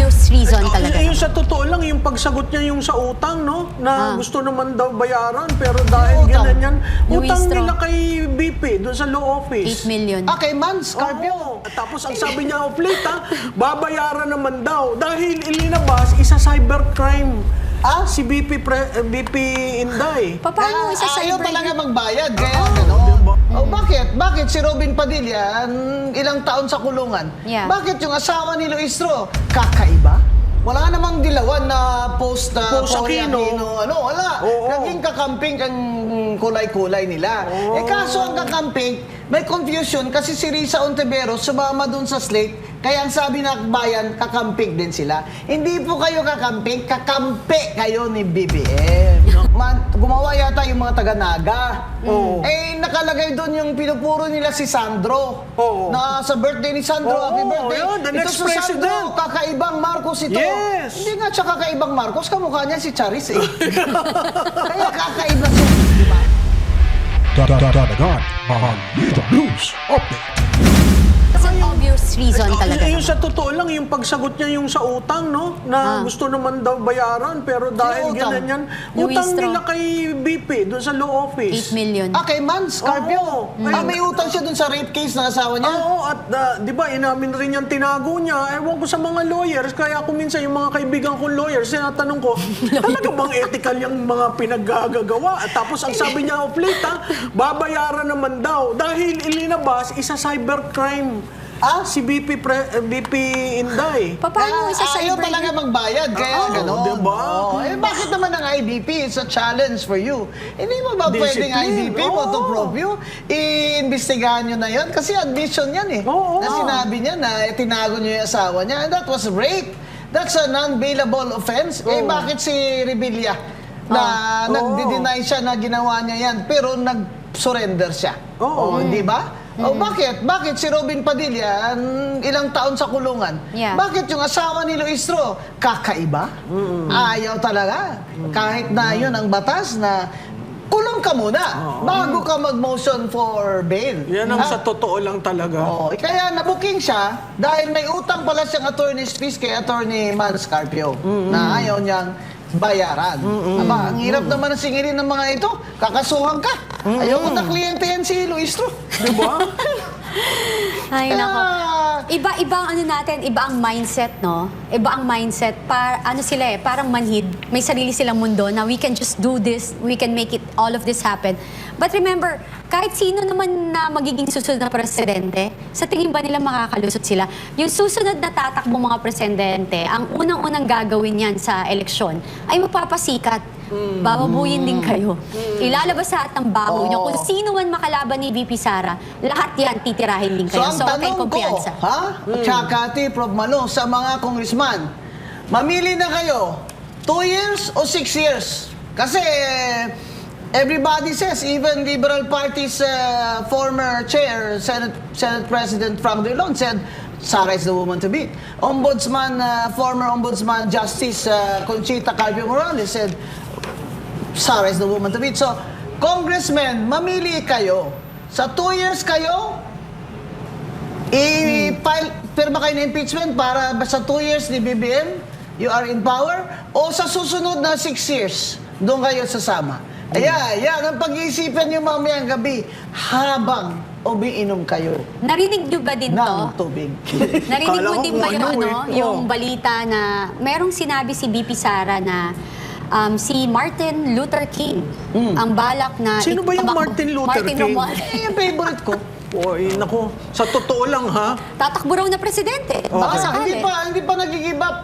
obvious reason talaga. Yung sa totoo lang, yung pagsagot niya yung sa utang, no? Na gusto naman daw bayaran, pero dahil ganyan, utang Withdraw. nila kay BP, doon sa law office. 8 million. Kay Man Scarpio. Oo. Tapos ang sabi niya of late, babayaran naman daw. Dahil ilinabas, isa cybercrime. Si BP Inday. Paano isa sa Ayaw talaga magbayad, kaya diba? Bakit? Bakit si Robin Padilla, ilang taon sa kulungan? Yeah. Bakit yung asawa ni Luistro, kakaiba? Wala namang dilawan na post Post Aquino. Wala. Oo. Naging kakamping ang kulay-kulay nila. Kaso ang kakamping, may confusion kasi si Risa Ontiveros sumama dun sa slate, kaya ang sabi ng bayan, kakamping din sila. Hindi po kayo kakamping, kakampi kayo ni BBM. Gumawa yata yung mga taga-Naga. Nakalagay doon yung pinupuro nila si Sandro. Na sa birthday ni Sandro, happy birthday. Yeah, the next ito si Sandro, president. kakaibang Marcos ito. Yes. Hindi nga siya kakaibang Marcos, kamukha niya si Charis eh. Kaya kakaiba siya, di ba? Dadagan ang Mega News Update. Kasi obvious reason talaga. Yung sa totoo lang, yung pagsagot niya yung sa utang, no? Na gusto naman daw bayaran, pero dahil utang? ganyan, utang Withdraw. nila kay BP, doon sa law 8 office. million. Kay Man Scarpio. May utang siya dun sa rape case ng asawa niya. Oo, at di ba, inamin rin yung tinago niya. Ewan ko sa mga lawyers, kaya ako minsan yung mga kaibigan kong lawyers, tinatanong ko, talaga bang ethical yung mga pinaggagawa? At tapos ang sabi niya of late, babayaran naman daw. Dahil ilinabas, isa cybercrime. Si BP Inday. Paano isa sa Ayaw talaga magbayad, kaya gano'n. diba? Bakit naman ang IBP? It's a challenge for you. Hindi mo ba pwedeng Discipline. IBP mo to prove you? Iimbestigahan nyo na yun? Kasi admission yan eh. Oo. Na sinabi niya na tinago niyo yung asawa niya. And that was rape. That's a non-bailable offense. Bakit si Revilla na nagdi-deny siya na ginawa niya yan, pero nag-surrender siya? Di ba? Bakit? Bakit si Robin Padilla, ilang taon sa kulungan? Yeah. Bakit yung asawa ni Luistro, kakaiba? Ayaw talaga. Kahit na yun ang batas na kulong ka muna bago ka mag-motion for bail. Yan ang sa totoo lang talaga. Kaya nabuking siya dahil may utang pala siyang attorney's fees kay Attorney Man Scarpio na ayaw niyang bayaran. Aba, ang hirap naman ang singilin ng mga ito. Kakasuhan ka. Ayoko na kliyente yan si Luistro. Diba? Ay, nako. Kaya, Iba ang ano natin, iba ang mindset, no? Iba ang mindset. Ano sila parang manhid. May sarili silang mundo na we can just do this, we can make it, all of this happen. But remember, kahit sino naman na magiging susunod na presidente, sa tingin ba nila makakalusot sila? Yung susunod na tatakbong mga presidente, ang unang-unang gagawin yan sa eleksyon ay magpapasikat. Bababuyin din kayo. Ilalabas sa ng baho nyo. Kung sino man makalaban ni VP Sara, lahat yan titirahin din kayo. So, ang tanong ko, Chakati, Prof. Malo, sa mga congressman, mamili na kayo, 2 years o 6 years? Kasi, everybody says, even Liberal Party's former chair, Senate President Frank Drilon said, Sara is the woman to beat. Ombudsman, former Ombudsman Justice Conchita Carpio Morales said, Sara is the woman to beat. So, congressmen, mamili kayo. Sa 2 years kayo, pirma kayo ng impeachment para sa 2 years ni BBM, you are in power, o sa susunod na 6 years, doon kayo sasama. Yan ang pag-iisipan nyo mamayang gabi habang umiinom kayo Narinig nyo ba din to? ng tubig. Narinig Kala mo ko din ba kung yung, ano yung balita na merong sinabi si BP Sara na si Martin Luther King ang balak na... Sino ba yung Martin Luther King? Romualdez. Yung favorite ko. Naku, sa totoo lang Tatakbo raw na presidente. Baka sakali. Hindi pa nag-give up.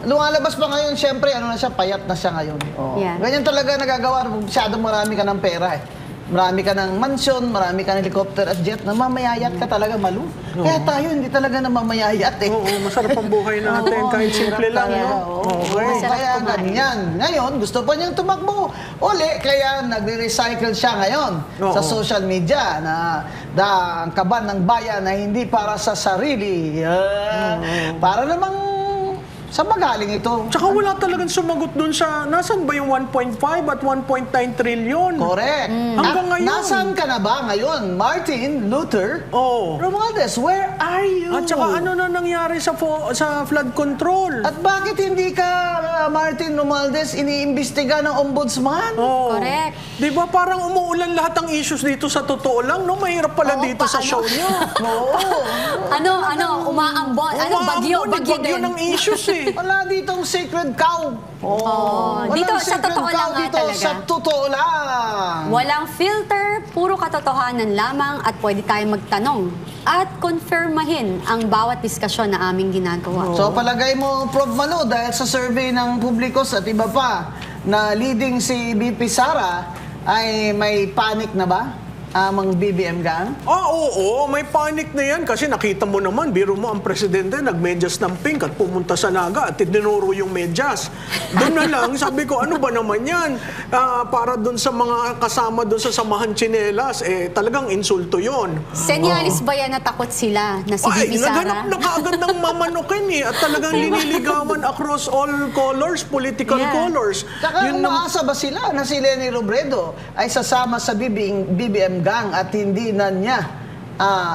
Lumalabas pa ngayon, syempre, na siya, payat na siya ngayon. Yeah. Ganyan talaga nagagawa. Masyadong marami ka ng pera eh. Marami ka ng mansion, marami ka ng helicopter at jet, namamayayat ka talaga, Malu. Kaya tayo, hindi talaga namamayayat eh. Oo, masarap ang buhay natin, kahit simple lang, no? Kaya ganyan. Ngayon, gusto pa niyang tumakbo. Uli, kaya nagre-recycle siya ngayon sa social media na ang kaban ng bayan na hindi para sa sarili. Para namang Saan ba galing ito? Tsaka wala talagang sumagot dun sa, nasan ba yung 1.5 at 1.9 trillion? Correct. Hanggang At ngayon. nasaan ka na ba ngayon? Martin Luther Oo. Romualdez, where are you? At saka ano na nangyari sa flood control? At bakit hindi ka, Martin Romualdez, iniimbestiga ng ombudsman? Oo. Correct. Di ba parang umuulan lahat ng issues dito sa totoo lang, no? Mahirap pala Oo, dito sa paano? show niyo. Umaambon. Bagyo din. Bagyo ng issues eh. Wala ditong sacred cow. Oo. Walang Dito, sa sacred totoo cow lang nga dito, talaga. Sa totoo lang. Walang filter, puro katotohanan lamang at pwede tayong magtanong at konfirmahin ang bawat diskusyon na aming ginagawa. So palagay mo, Prof. Manu, dahil sa survey ng Publicos at iba pa, na leading si BP Sara, ay may panic na ba? Amang BBM gang? Oo, may panic na yan kasi nakita mo naman, biro mo ang presidente nagmedyas ng pink at pumunta sa Naga at tinuro yung medyas. Doon na lang, sabi ko, ano ba naman yan? Para doon sa mga kasama doon sa samahan tsinelas, talagang insulto yon. Senyalis ba yan na takot sila na si Ay, Bibi Sara? naghanap na kaagad ng mamanukin at talagang liniligawan across all colors, political Yeah. colors. Saka Yun nam- umaasa ba sila na si Leni Robredo ay sasama sa BBM gang at hindi na niya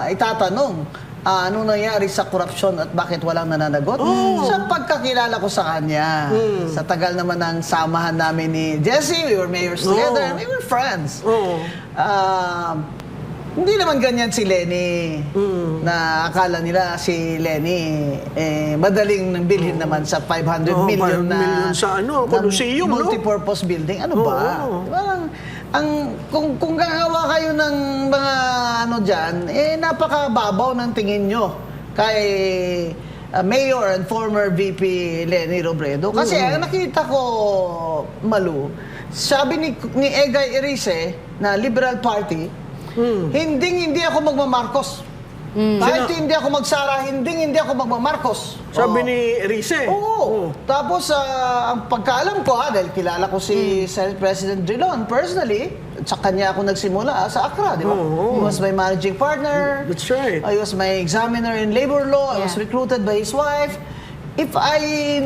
itatanong ano nangyari sa korupsyon at bakit walang nananagot? Sa pagkakilala ko sa kanya, sa tagal naman ng samahan namin ni Jessie, we were mayors together, we were friends. Oo. Hindi naman ganyan si Leni na akala nila si Leni madaling bilhin naman sa 500 Oo, million 500 na million sa ano, na Colosseum, no? multipurpose building. Ano ba? Oo. Parang kung gagawa kayo ng mga ano diyan, napakababaw ng tingin nyo kay Mayor and former VP Leni Robredo. Kasi ang nakita ko, Malu, sabi ni Egay Erice na Liberal Party, hindi ako magmamarcos. Kahit hindi ako magsara, hindi ako magmamarcos. Sabi ni Rize. Oo. Tapos, ang pagkaalam ko, dahil kilala ko si Senate President Drilon personally, sa kanya ako nagsimula sa Accra, di ba? He was my managing partner. That's right. I was my examiner in labor law. I was Yeah. recruited by his wife. If I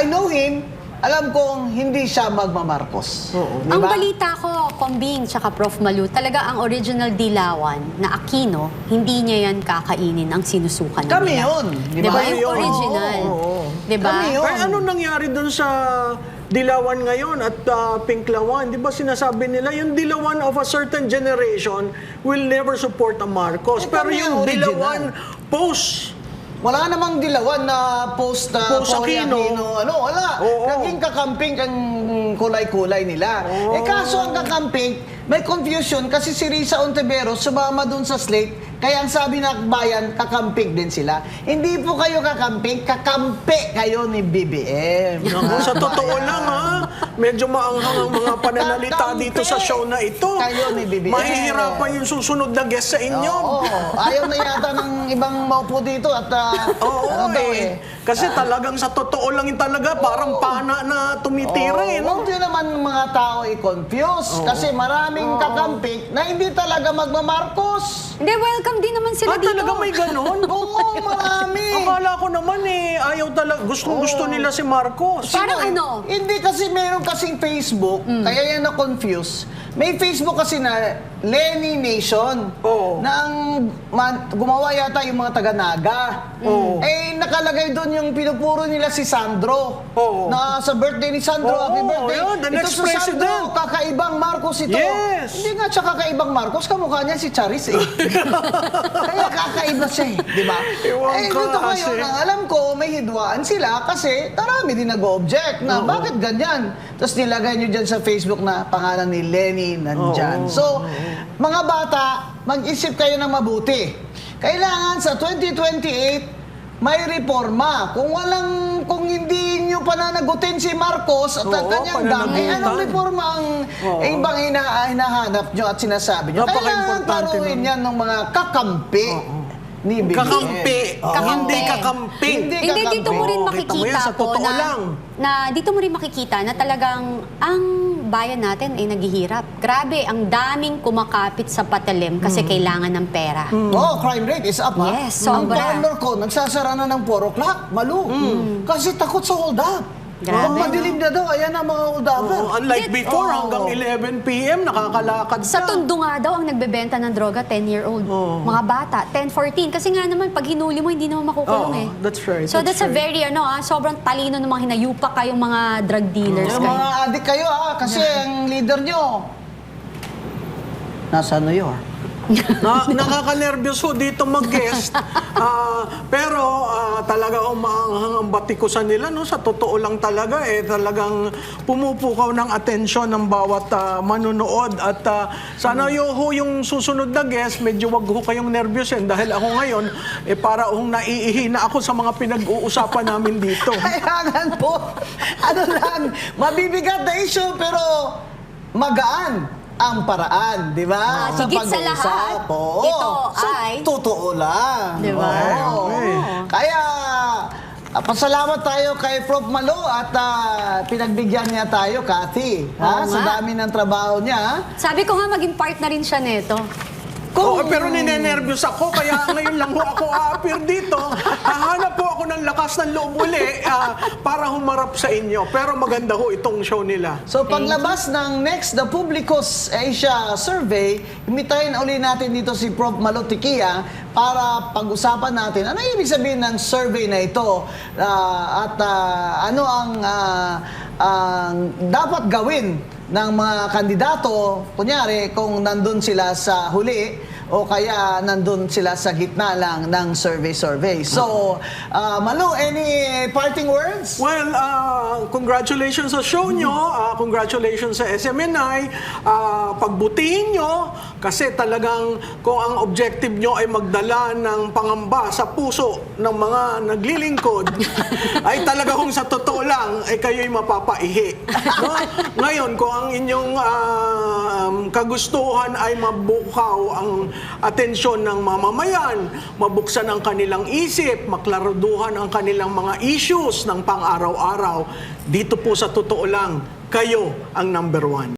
know him, alam kong hindi siya magmamarcos. Di Ang ba? balita ko, Kombing tsaka Prof. Malu, talaga ang original Dilawan na Aquino, hindi niya yan kakainin ang sinusukan Kami nila. yun, di ba? Diba? Kami Yung yun. original. Oo. Diba? Kami yun. Kaya ano nangyari dun sa Dilawan ngayon at Pinklawan? Di ba sinasabi nila, yung Dilawan of a certain generation will never support a Marcos. Pero kami yung ang original. Dilawan post, Wala namang Dilawan na post Post Cory Aquino. wala. Oo. Naging kakamping ang kulay-kulay nila. Kaso ang kakamping, may confusion kasi si Risa Ontiveros sumama dun sa slate, kaya ang sabi ng bayan, kakamping din sila. Hindi po kayo kakamping, kakampi kayo ni BBM. Naku, sa totoo lang medyo maanghang ang mga pananalita dito sa show na ito. Kayo ni BBM. Mahihirapan yung susunod na guest sa inyo. Oo. Ayaw na yata ng ibang maupo dito at Oo, ano daw Kasi talagang sa totoo lang yun talaga, parang pana na tumitira no? Huwag nyo naman mga tao i-confuse kasi maraming kakampik na hindi talaga magmamarcos. Hindi, welcome din naman sila dito. Talaga may ganon? Oo, marami. Akala ko naman ayaw talaga, gusto nila si Marcos. Parang ano? Hindi kasi meron kasing Facebook, kaya yan na-confuse. May Facebook kasi na Lenny Nation. Oo. Na ang gumawa yata yung mga taga-Naga. Oo. Nakalagay doon yung pinupuro nila si Sandro. Oo. Na sa birthday ni Sandro, Oo, happy birthday. yun, the next ito si Sandro, president. kakaibang Marcos ito. Yes. Hindi nga siya kakaibang Marcos, kamukha niya si Charis Kaya kakaiba siya di ba? Ewan ko Dito kasi. ngayon, ang alam ko, may hidwaan sila kasi marami din nag-object na bakit ganyan? Tapos nilagay nyo dyan sa Facebook na pangalan ni Lenny nandyan. So, mga bata, mag-isip kayo ng mabuti. Kailangan sa 2028, may reforma. Kung hindi nyo pananagutin si Marcos at ang Oo, kanyang gang, pananagutan. anong reforma ang ibang hinahanap nyo at sinasabi nyo? Kailangan Napaka-importante paruin nun. yan ng mga kakampi ni BBM. Kakampi. Kakampi. Hindi kakamping. Hindi Hindi, dito mo rin Oo, kita mo yan, makikita sa totoo po lang. na dito mo rin makikita na talagang ang bayan natin ay naghihirap. Grabe, ang daming kumakapit sa patalim kasi kailangan ng pera. Oh, crime rate is up, ha? Yes, Ang sobra. parlor ko, nagsasara na ng 4 o'clock, Malu. Kasi takot sa hold up. Grabe, Pag madilim na daw, ayan ang mga hold upper. Oo, unlike before, Oo. hanggang 11 p.m. nakakalakad ka. Sa Tondo nga daw ang nagbebenta ng droga, 10-year-old. Mga bata, 10, 14. Kasi nga naman, pag hinuli mo, hindi naman makukulong Oo, eh. that's right, So that's a right. very, sobrang talino ng mga hinayupak kayong mga drug dealers. Yung kayo. mga adik kayo, ha? Kasi ang leader nyo, nasa New York. Nakaka-nervyos ho dito mag-guest. Pero talaga umaanghang ang batikusan nila. No? Sa totoo lang talaga, talagang pumupukaw ng atensyon ng bawat manunood. At sana yung susunod na guest, medyo wag ho kayong nervyosin. Dahil ako ngayon, para naiihina ako sa mga pinag-uusapan namin dito. Kailangan po, mabibigat na issue, pero magaan ang paraan, di ba? Higit sa lahat, ito ay- totoo lang. Di ba? Oo. Okay. Kaya, pasalamat tayo kay Prof. Malo at pinagbigyan niya tayo, Cathy. Oo Sa nga. dami ng trabaho niya. Sabi ko nga, maging part na rin siya neto. Oo, pero ninenervyos ako, kaya ngayon lang ho ako a-appear dito. Hahanap po ako ng lakas ng loob uli para humarap sa inyo. Pero maganda ho itong show nila. So paglabas ng next The Publicus Asia Survey, imitahin uli natin dito si Prof. Malo Tiquia para pag-usapan natin ano ibig sabihin ng survey na ito at ano ang dapat gawin ng mga kandidato, kunyari kung nandun sila sa huli o kaya nandun sila sa gitna lang ng survey. So, Malo, any parting words? Well, congratulations sa show nyo. Congratulations sa SMNI. Pagbutihin nyo kasi talagang kung ang objective nyo ay magdala ng pangamba sa puso ng mga naglilingkod, ay talaga kung sa totoo lang, ay kayo'y mapapaihi. No? Ngayon, kung ang inyong kagustuhan ay mabukaw ang atensyon ng mamamayan, mabuksan ang kanilang isip, maklaraduhan ang kanilang mga issues ng pang-araw-araw, dito po sa totoo lang, kayo ang number 1.